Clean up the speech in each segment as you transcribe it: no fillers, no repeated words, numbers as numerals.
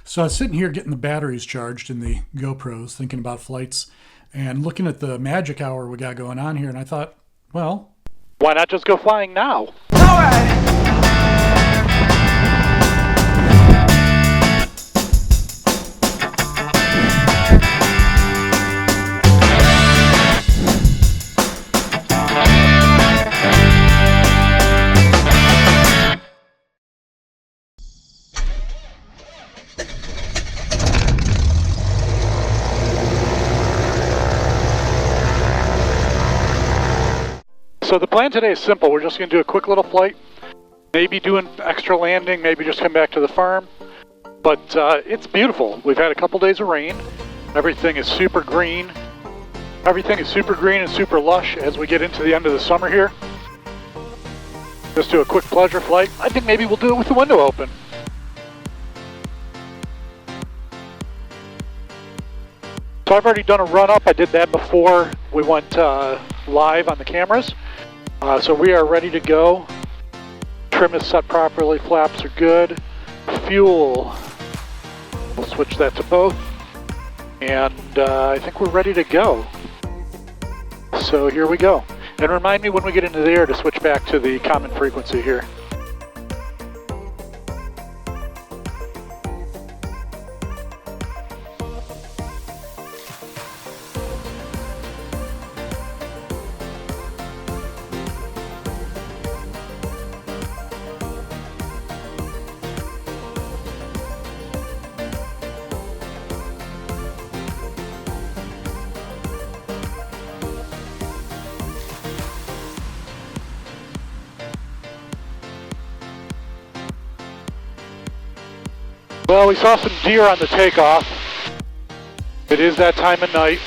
So I was sitting here getting the batteries charged in the GoPros, thinking about flights, and looking at the magic hour we got going on here, and I thought, well, why not just go flying now? All right. So the plan today is simple. We're just going to do a quick little flight, maybe do an extra landing, maybe just come back to the farm. But it's beautiful. We've had a couple days of rain. Everything is super green. Everything is super green and super lush as we get into the end of the summer here. Just do a quick pleasure flight. I think maybe we'll do it with the window open. So I've already done a run up. I did that before we went live on the cameras. So we are ready to go. Trim is set properly, flaps are good. Fuel, we'll switch that to both. And I think we're ready to go. So here we go. And remind me when we get into the air to switch back to the common frequency here. Well, we saw some deer on the takeoff. It is that time of night.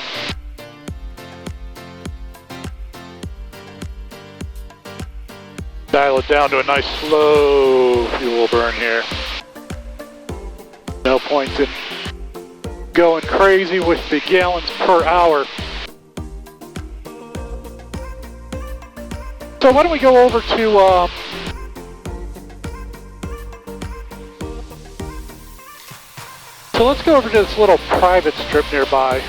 Dial it down to a nice slow fuel burn here. No point in going crazy with the gallons per hour. So why don't we go over to So let's go over to this little private strip nearby.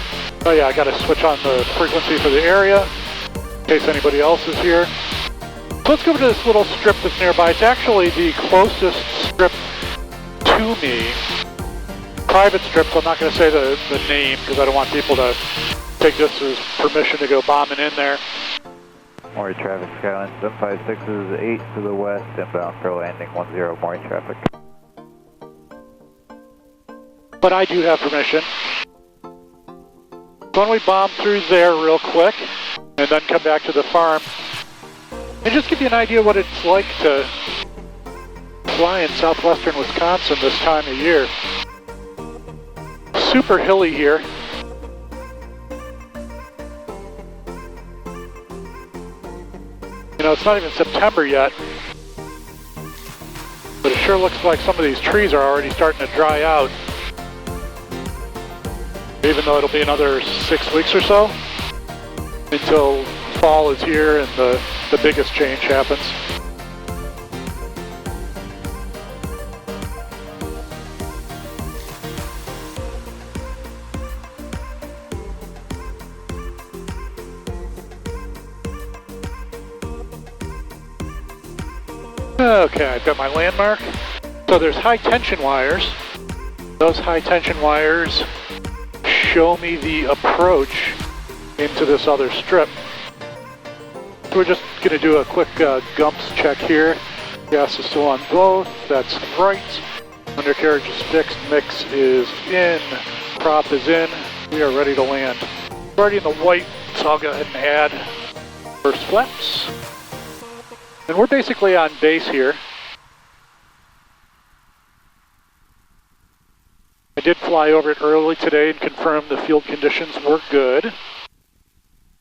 Oh yeah, I gotta switch on the frequency for the area, in case anybody else is here. So let's go over to this little strip that's nearby. It's actually the closest strip to me. Private strip, so I'm not gonna say the name, because I don't want people to take this as permission to go bombing in there. Maury traffic, Skyline 756 is 8 to the west, inbound for landing 10 Maury traffic. But I do have permission. So why don't we bomb through there real quick, and then come back to the farm, and just give you an idea what it's like to fly in southwestern Wisconsin this time of year. Super hilly here. You know, it's not even September yet, but it sure looks like some of these trees are already starting to dry out. Even though it'll be another 6 weeks or so until fall is here and the biggest change happens. Okay, I've got my landmark. So there's high tension wires. Those high tension wires show me the approach into this other strip. So we're just going to do a quick gumps check here. Gas is still on both, that's right. Undercarriage is fixed, mix is in, prop is in. We are ready to land. We're already in the white, so I'll go ahead and add first flaps. And we're basically on base here. I did fly over it early today and confirm the field conditions were good.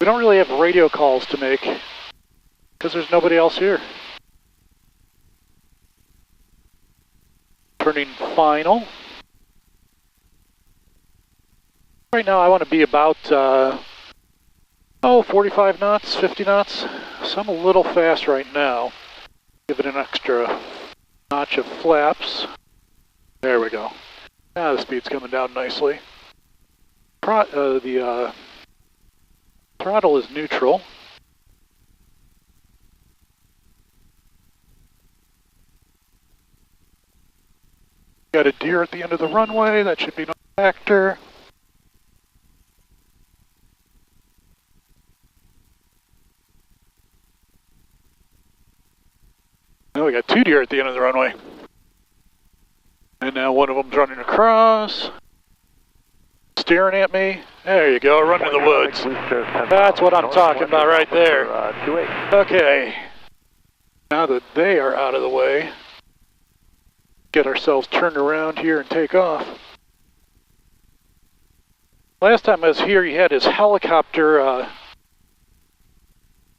We don't really have radio calls to make because there's nobody else here. Turning final. Right now I want to be about 45 knots, 50 knots. So I'm a little fast right now. Give it an extra notch of flaps. There we go. The speed's coming down nicely. The throttle is neutral. Got a deer at the end of the runway, that should be no factor. Oh, we got 2 deer at the end of the runway. And now one of them's running across, staring at me. There you go, run to the woods. That's what I'm talking about right there. Okay, now that they are out of the way, get ourselves turned around here and take off. Last time I was here, he had his helicopter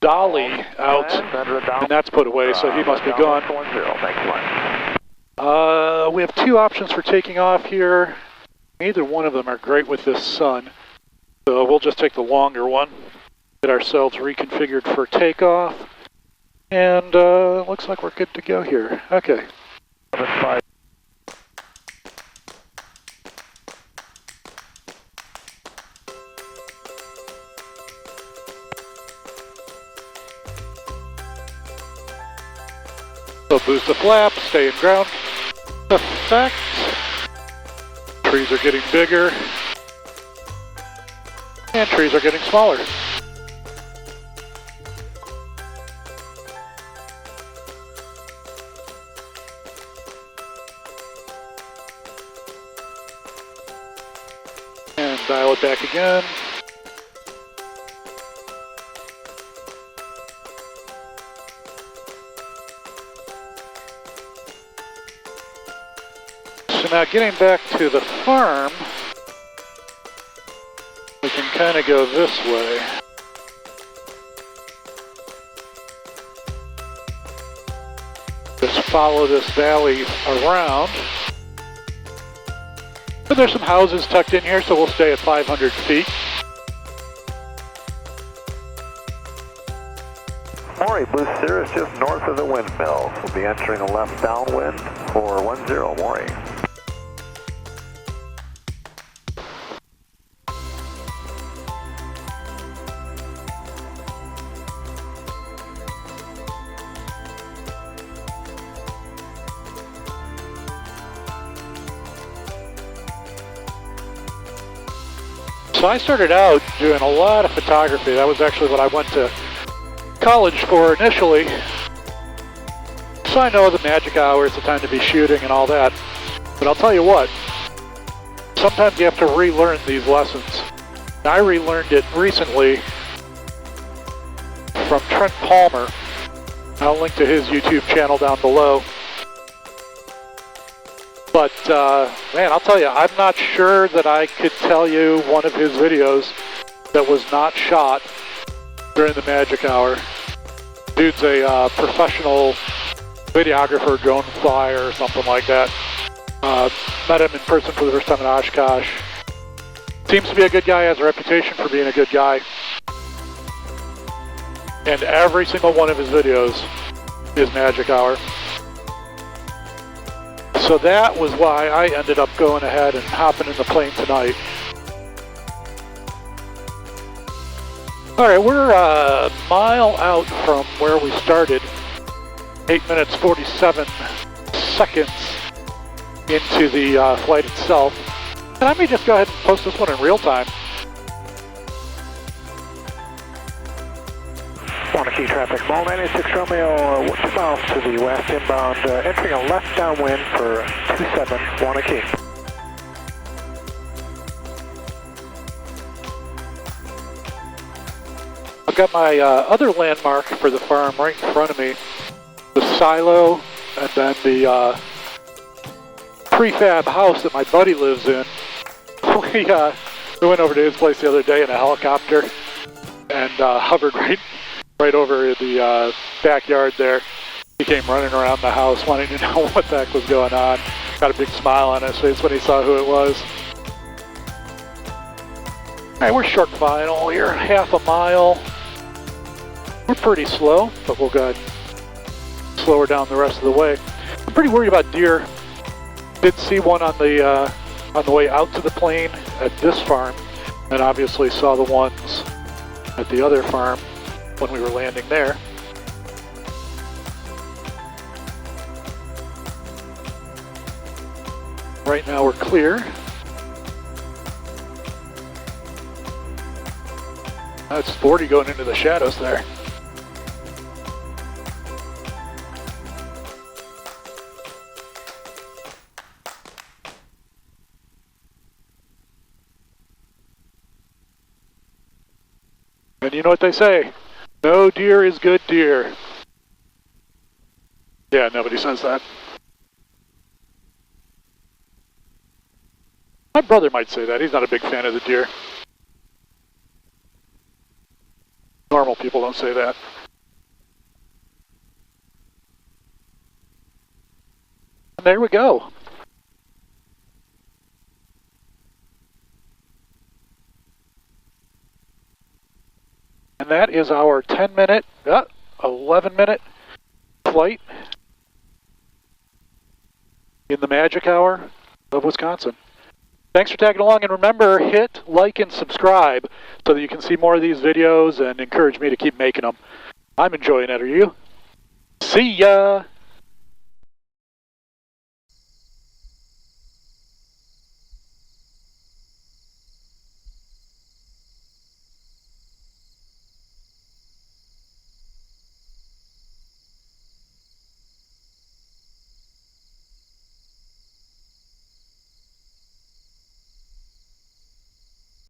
dolly out, and that's put away, so he must be gone. We have 2 options for taking off here. Neither one of them are great with this sun, so we'll just take the longer one, get ourselves reconfigured for takeoff, and looks like we're good to go here. Okay. So boost the flap, stay in ground effect. Trees are getting bigger, and trees are getting smaller. And dial it back again. So now getting back to the farm, we can kind of go this way. Just follow this valley around. But there's some houses tucked in here, so we'll stay at 500 feet. Maury, Blue Cirrus just north of the windmill. We'll be entering a left downwind for 10, Maury. So I started out doing a lot of photography. That was actually what I went to college for initially. So I know the magic hour is the time to be shooting and all that. But I'll tell you what, sometimes you have to relearn these lessons. I relearned it recently from Trent Palmer. I'll link to his YouTube channel down below. But, man, I'll tell you, I'm not sure that I could tell you one of his videos that was not shot during the magic hour. Dude's a professional videographer, drone flyer, or something like that. Met him in person for the first time in Oshkosh. Seems to be a good guy, has a reputation for being a good guy. And every single one of his videos is magic hour. So that was why I ended up going ahead and hopping in the plane tonight. Alright, we're a mile out from where we started. 8 minutes 47 seconds into the flight itself. And I may just go ahead and post this one in real time. Wanakee traffic, Mall 96 Romeo, 2 miles to the west inbound, entering a left downwind for 27 Wanakee. I've got my other landmark for the farm right in front of me. The silo, and then the prefab house that my buddy lives in. We went over to his place the other day in a helicopter and hovered right over the backyard there. He came running around the house wanting to know what the heck was going on. Got a big smile on his face when he saw who it was. Alright, we're short final here, half a mile. We're pretty slow, but we'll go ahead and slow her down the rest of the way. I'm pretty worried about deer. Did see one on the on the way out to the plane at this farm, and obviously saw the ones at the other farm when we were landing there. Right now we're clear. That's 40 going into the shadows there. And you know what they say, no deer is good deer. Yeah, nobody says that. My brother might say that, he's not a big fan of the deer. Normal people don't say that. And there we go. And that is our 10-minute, 11-minute flight in the magic hour of Wisconsin. Thanks for tagging along, and remember, hit like and subscribe so that you can see more of these videos and encourage me to keep making them. I'm enjoying it, are you? See ya!